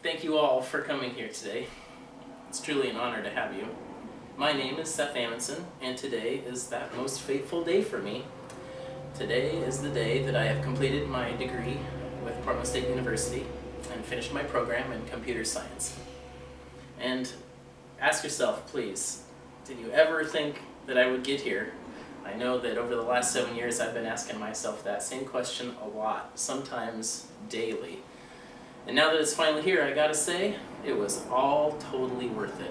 Thank you all for coming here today. It's truly an honor to have you. My name is Seth Amundsen, and today is that most fateful day for me. Today is the day that I have completed my degree with Portland State University and finished my program in computer science. And ask yourself, please, did you ever think that I would get here? I know that over the last 7 years I've been asking myself that same question a lot, sometimes daily. And now that it's finally here, I gotta say, it was all totally worth it.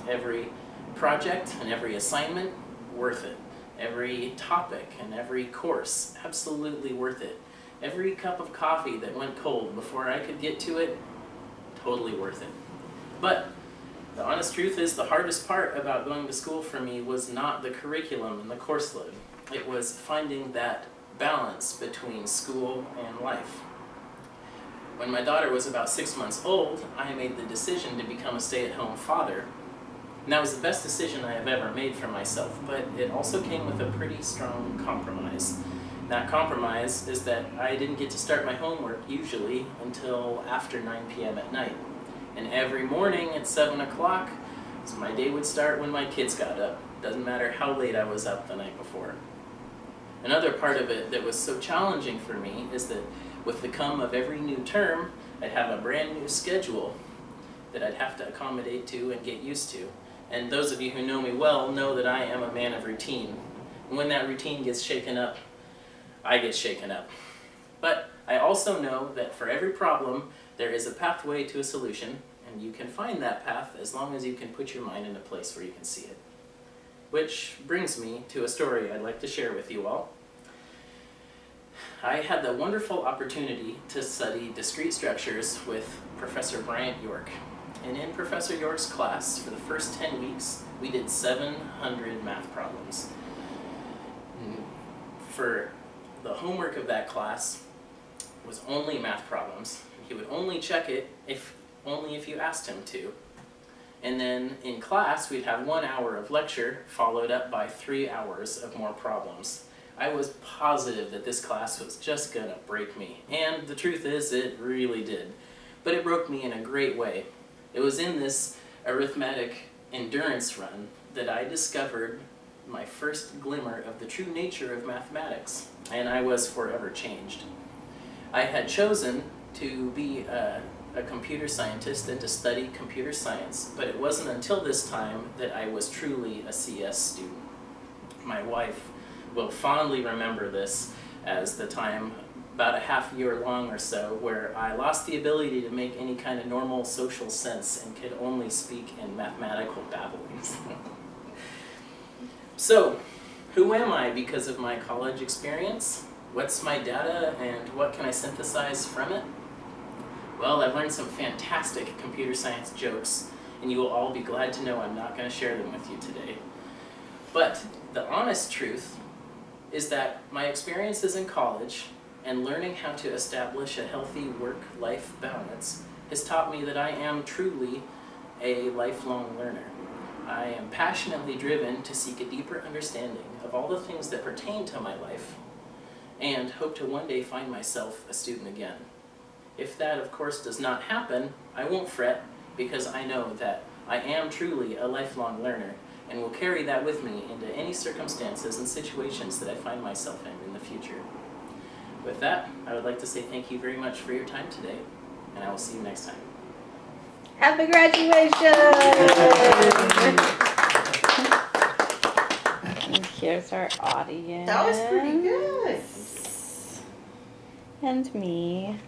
Every project and every assignment, worth it. Every topic and every course, absolutely worth it. Every cup of coffee that went cold before I could get to it, totally worth it. But the honest truth is the hardest part about going to school for me was not the curriculum and the course load. It was finding that balance between school and life. When my daughter was about 6 months old, I made the decision to become a stay-at-home father. And that was the best decision I have ever made for myself, but it also came with a pretty strong compromise. That compromise is that I didn't get to start my homework usually until after 9 p.m. at night. And every morning at 7 o'clock, so my day would start when my kids got up. Doesn't matter how late I was up the night before. Another part of it that was so challenging for me is that with the come of every new term, I'd have a brand new schedule that I'd have to accommodate to and get used to. And those of you who know me well know that I am a man of routine. And when that routine gets shaken up, I get shaken up. But I also know that for every problem, there is a pathway to a solution, and you can find that path as long as you can put your mind in a place where you can see it. Which brings me to a story I'd like to share with you all. I had the wonderful opportunity to study discrete structures with Professor Bryant York. And in Professor York's class, for the first 10 weeks, we did 700 math problems. For the homework of that class was only math problems. He would only check it if you asked him to. And then in class, we'd have 1 hour of lecture followed up by 3 hours of more problems. I was positive that this class was just gonna break me. And the truth is, it really did. But it broke me in a great way. It was in this arithmetic endurance run that I discovered my first glimmer of the true nature of mathematics, and I was forever changed. I had chosen to be a computer scientist and to study computer science, but it wasn't until this time that I was truly a CS student. My wife will fondly remember this as the time, about a half year long or so, where I lost the ability to make any kind of normal social sense and could only speak in mathematical babblings. So, who am I because of my college experience? What's my data and what can I synthesize from it? Well, I've learned some fantastic computer science jokes, and you will all be glad to know I'm not going to share them with you today. But the honest truth is that my experiences in college and learning how to establish a healthy work-life balance has taught me that I am truly a lifelong learner. I am passionately driven to seek a deeper understanding of all the things that pertain to my life and hope to one day find myself a student again. If that, of course, does not happen, I won't fret because I know that I am truly a lifelong learner and will carry that with me into any circumstances and situations that I find myself in the future. With that, I would like to say thank you very much for your time today, and I will see you next time. Happy graduation! And here's our audience. That was pretty good. And me.